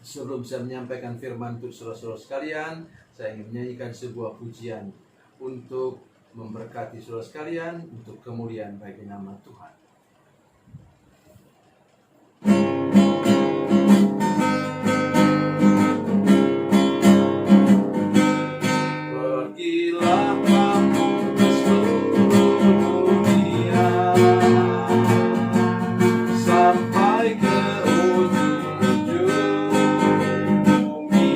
Sebelum saya menyampaikan firman untuk saudara-saudara sekalian, saya ingin menyanyikan sebuah pujian untuk memberkati saudara sekalian, untuk kemuliaan bagi nama Tuhan. Pergilah kamu ke seluruh dunia, sampai ke ujung bumi.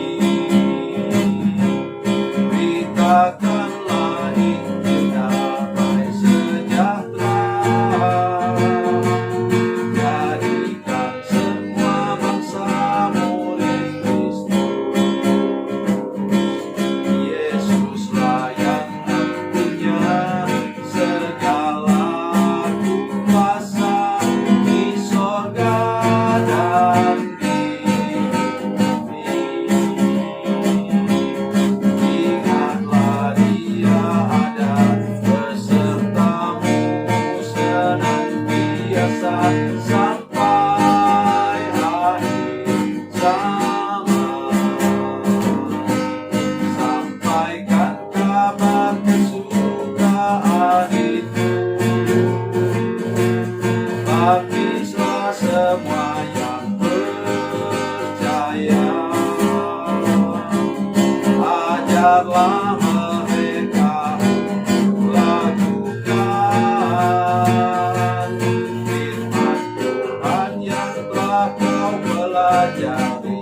Beritakanlah Injil damai sejahtera, jadikan semua bangsa murid Kristus. Yesuslah yang punya segala kuasa di sorga dan di bumi. Ingatlah Dia ada besertamu senantiasa sampai akhir zaman. Sampaikan kabar kesukaan itu, baptislah semua yang percaya. Ajarlah mereka untuk lakukan firman Tuhan yang telah kau pelajari.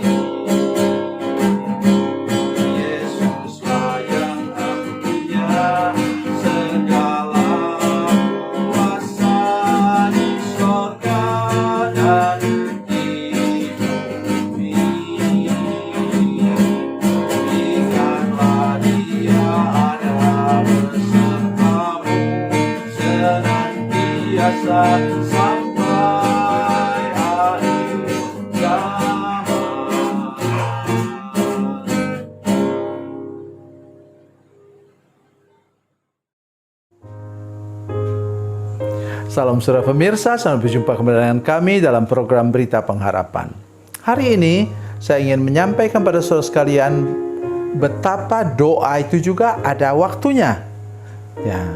Yesuslah yang punya segala kuasa di sorga dan di bumi. Ingatlah Dia ada besertamu senantiasa sampai akhir zaman. Salam saudara pemirsa, selamat berjumpa kembali dengan kami dalam program Berita Pengharapan. Hari ini saya ingin menyampaikan pada saudara sekalian betapa doa itu juga ada waktunya. Ya,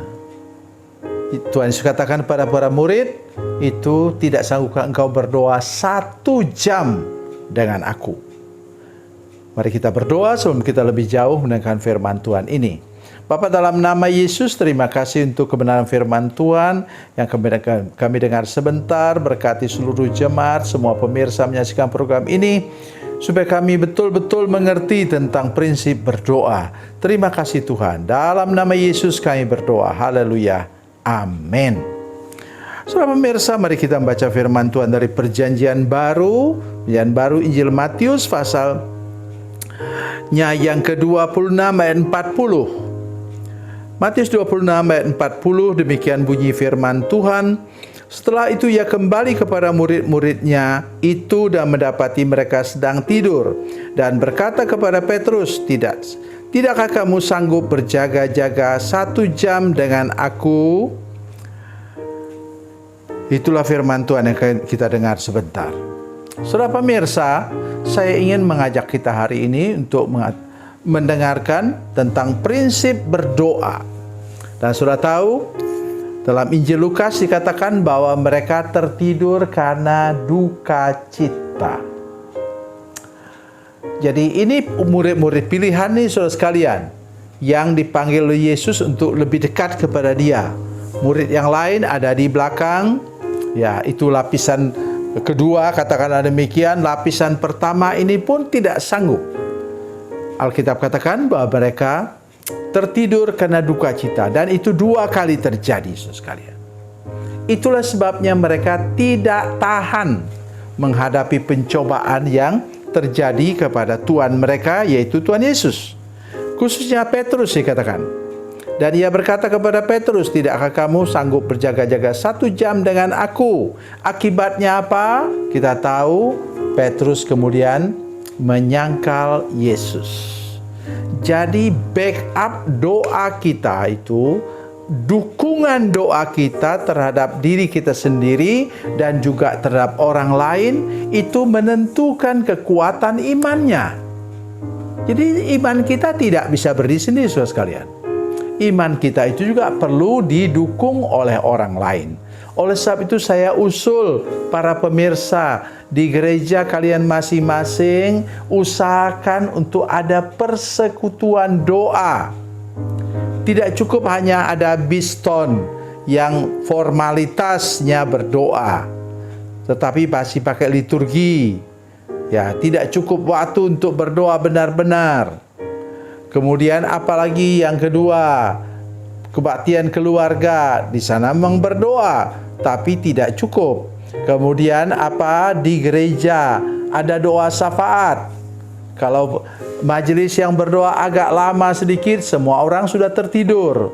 Tuhan Yesus katakan kepada para murid, itu tidak sanggupkah engkau berdoa 1 jam dengan aku. Mari kita berdoa sebelum kita lebih jauh mendengarkan firman Tuhan ini. Bapa, dalam nama Yesus, terima kasih untuk kebenaran firman Tuhan yang kami dengar sebentar. Berkati seluruh jemaat, semua pemirsa menyaksikan program ini, supaya kami betul-betul mengerti tentang prinsip berdoa. Terima kasih Tuhan. Dalam nama Yesus kami berdoa. Haleluya. Amin. Saudara pemirsa, mari kita membaca firman Tuhan dari Perjanjian Baru Injil Matius pasalnya yang ke-26 ayat 40. Matius 26 ayat 40, demikian bunyi firman Tuhan. Setelah itu ia kembali kepada murid-muridnya itu dan mendapati mereka sedang tidur, dan berkata kepada Petrus, Tidakkah kamu sanggup berjaga-jaga 1 jam dengan aku? Itulah firman Tuhan yang kita dengar sebentar. Saudara pemirsa, saya ingin mengajak kita hari ini untuk mendengarkan tentang prinsip berdoa. Dan sudah tahu, dalam Injil Lukas dikatakan bahwa mereka tertidur karena duka cita. Jadi ini murid-murid pilihan nih saudara sekalian, yang dipanggil oleh Yesus untuk lebih dekat kepada Dia. Murid yang lain ada di belakang. Ya, itu lapisan kedua, katakanlah demikian. Lapisan pertama ini pun tidak sanggup. Alkitab katakan bahwa mereka tertidur karena duka cita, dan itu 2 kali terjadi, saudara sekalian. Itulah sebabnya mereka tidak tahan menghadapi pencobaan yang terjadi kepada Tuhan mereka, yaitu Tuhan Yesus. Khususnya Petrus dikatakan. Dan ia berkata kepada Petrus, tidakkah kamu sanggup berjaga-jaga 1 jam dengan aku? Akibatnya apa? Kita tahu Petrus kemudian menyangkal Yesus. Jadi backup doa kita itu, dukungan hubungan doa kita terhadap diri kita sendiri dan juga terhadap orang lain itu menentukan kekuatan imannya. Jadi iman kita tidak bisa berdiri sendiri, saudara sekalian. Iman kita itu juga perlu didukung oleh orang lain. Oleh sebab itu saya usul para pemirsa di gereja kalian masing-masing, usahakan untuk ada persekutuan doa. Tidak cukup hanya ada biston yang formalitasnya berdoa, tetapi masih pakai liturgi. Ya, tidak cukup waktu untuk berdoa benar-benar. Kemudian apalagi yang kedua, kebaktian keluarga, di sana memang berdoa, tapi tidak cukup. Kemudian di gereja ada doa syafaat. Kalau majelis yang berdoa agak lama sedikit, semua orang sudah tertidur.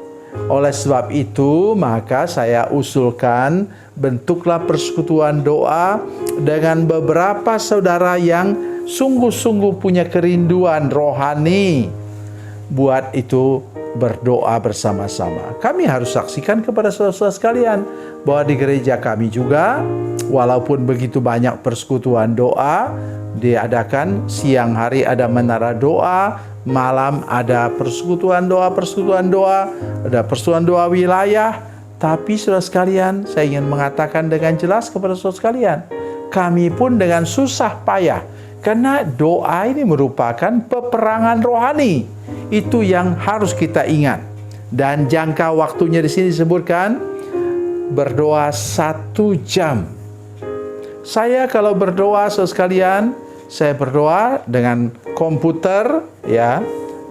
Oleh sebab itu, maka saya usulkan bentuklah persekutuan doa dengan beberapa saudara yang sungguh-sungguh punya kerinduan rohani. Buat itu berdoa bersama-sama. Kami harus saksikan kepada saudara-saudara sekalian bahwa di gereja kami juga, walaupun begitu banyak persekutuan doa diadakan, siang hari ada menara doa, malam ada persekutuan doa, ada persekutuan doa wilayah. Tapi saudara sekalian, saya ingin mengatakan dengan jelas kepada saudara sekalian, kami pun dengan susah payah, karena doa ini merupakan peperangan rohani. Itu yang harus kita ingat. Dan jangka waktunya di sini disebutkan berdoa 1 jam. Saya kalau berdoa, saudara sekalian, saya berdoa dengan komputer, ya.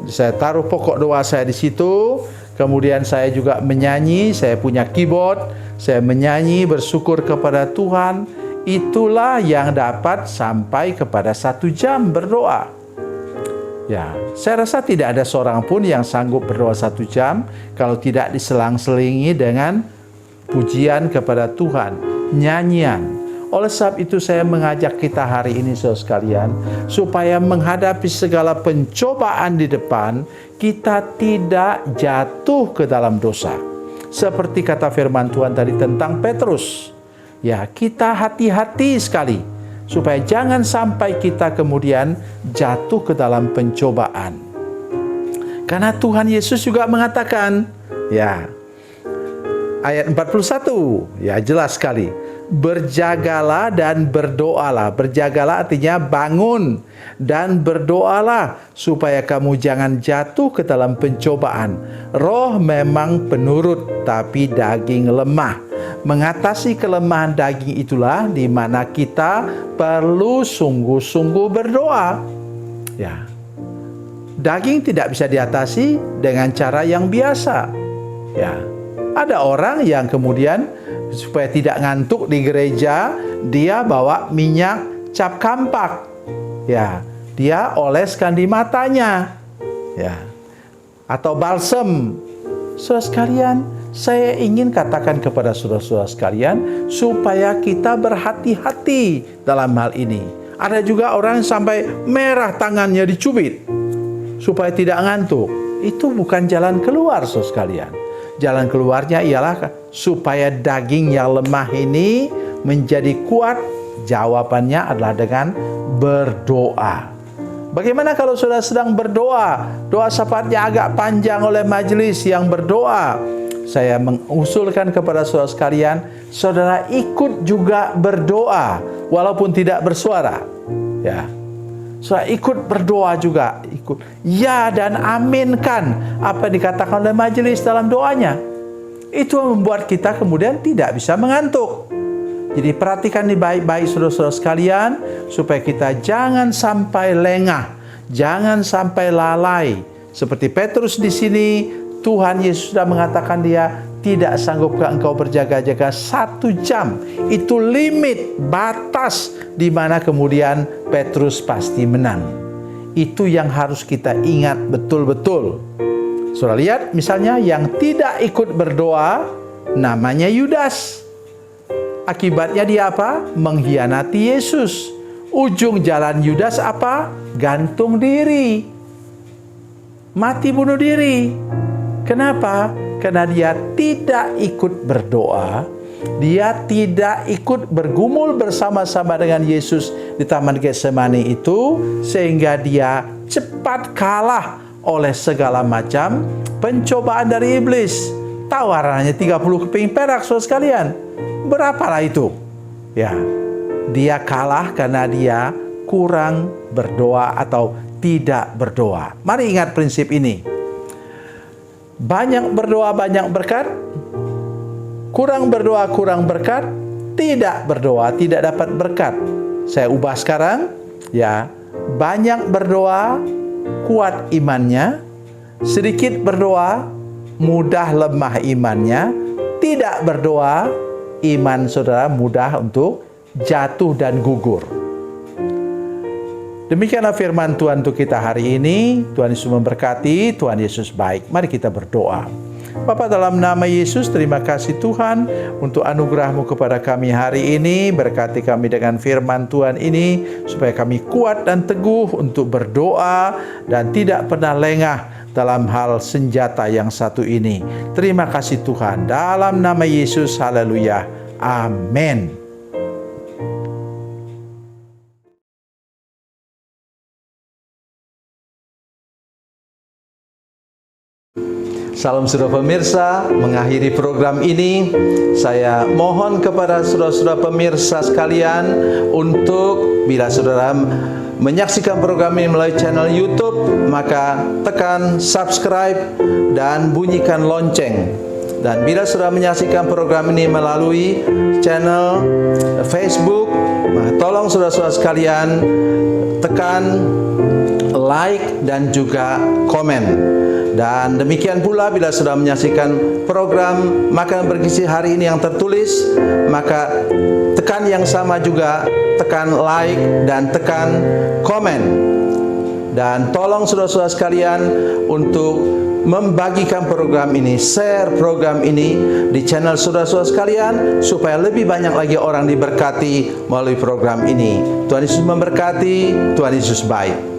Saya taruh pokok doa saya di situ. Kemudian saya juga menyanyi, saya punya keyboard, saya menyanyi bersyukur kepada Tuhan. Itulah yang dapat sampai kepada 1 jam berdoa. Ya, saya rasa tidak ada seorang pun yang sanggup berdoa 1 jam kalau tidak diselang-selingi dengan pujian kepada Tuhan, nyanyian. Oleh sebab itu saya mengajak kita hari ini saudara sekalian, supaya menghadapi segala pencobaan di depan, kita tidak jatuh ke dalam dosa. Seperti kata firman Tuhan tadi tentang Petrus. Ya, kita hati-hati sekali supaya jangan sampai kita kemudian jatuh ke dalam pencobaan. Karena Tuhan Yesus juga mengatakan, ya, ayat 41, ya jelas sekali. Berjagalah dan berdoalah. Berjagalah artinya bangun dan berdoalah supaya kamu jangan jatuh ke dalam pencobaan. Roh memang penurut, tapi daging lemah. Mengatasi kelemahan daging itulah di mana kita perlu sungguh-sungguh berdoa. Ya. Daging tidak bisa diatasi dengan cara yang biasa. Ya. Ada orang yang kemudian supaya tidak ngantuk di gereja, dia bawa minyak cap kampak. Ya, dia oleskan di matanya. Ya. Atau balsem. Saudara sekalian, saya ingin katakan kepada saudara-saudara sekalian supaya kita berhati-hati dalam hal ini. Ada juga orang yang sampai merah tangannya dicubit supaya tidak ngantuk. Itu bukan jalan keluar, saudara sekalian. Jalan keluarnya ialah supaya daging yang lemah ini menjadi kuat. Jawabannya adalah dengan berdoa. Bagaimana kalau saudara sedang berdoa? Doa syafaatnya agak panjang oleh majelis yang berdoa. Saya mengusulkan kepada saudara sekalian, saudara ikut juga berdoa walaupun tidak bersuara. Ya. Saudara ikut berdoa juga, ikut ya dan aminkan apa yang dikatakan oleh majelis dalam doanya. Itu membuat kita kemudian tidak bisa mengantuk. Jadi perhatikan ini baik-baik saudara-saudara sekalian, supaya kita jangan sampai lengah, jangan sampai lalai. Seperti Petrus di sini, Tuhan Yesus sudah mengatakan dia tidak sanggupkah engkau berjaga-jaga 1 jam. Itu limit, batas di mana kemudian Petrus pasti menang. Itu yang harus kita ingat betul-betul. Saudara lihat misalnya yang tidak ikut berdoa namanya Yudas. Akibatnya dia apa? Mengkhianati Yesus. Ujung jalan Yudas apa? Gantung diri. Mati bunuh diri. Kenapa? karena dia tidak ikut berdoa, dia tidak ikut bergumul bersama-sama dengan Yesus di Taman Getsemani itu, sehingga dia cepat kalah oleh segala macam pencobaan dari iblis. Tawarannya 30 keping perak, saudara sekalian. Berapalah itu? Ya, dia kalah karena dia kurang berdoa atau tidak berdoa. Mari ingat prinsip ini. Banyak berdoa, banyak berkat. Kurang berdoa, kurang berkat. Tidak berdoa, tidak dapat berkat. Saya ubah sekarang. Ya, banyak berdoa, kuat imannya. Sedikit berdoa, mudah lemah imannya. Tidak berdoa, iman saudara mudah untuk jatuh dan gugur. Demikianlah firman Tuhan untuk kita hari ini. Tuhan Yesus memberkati, Tuhan Yesus baik. Mari kita berdoa. Bapa, dalam nama Yesus, terima kasih Tuhan untuk anugerah-Mu kepada kami hari ini. Berkati kami dengan firman Tuhan ini, supaya kami kuat dan teguh untuk berdoa dan tidak pernah lengah dalam hal senjata yang satu ini. Terima kasih Tuhan. Dalam nama Yesus, haleluya. Amin. Salam saudara pemirsa, mengakhiri program ini, saya mohon kepada saudara-saudara pemirsa sekalian untuk bila saudara menyaksikan program ini melalui channel YouTube, maka tekan subscribe dan bunyikan lonceng. Dan bila saudara menyaksikan program ini melalui channel Facebook, maka tolong saudara-saudara sekalian tekan like dan juga komen. Dan demikian pula bila sudah menyaksikan program Makanan Bergizi hari ini yang tertulis, maka tekan yang sama juga, tekan like dan tekan komen. Dan tolong saudara-saudara sekalian untuk membagikan program ini, share program ini di channel saudara-saudara sekalian, supaya lebih banyak lagi orang diberkati melalui program ini. Tuhan Yesus memberkati, Tuhan Yesus baik.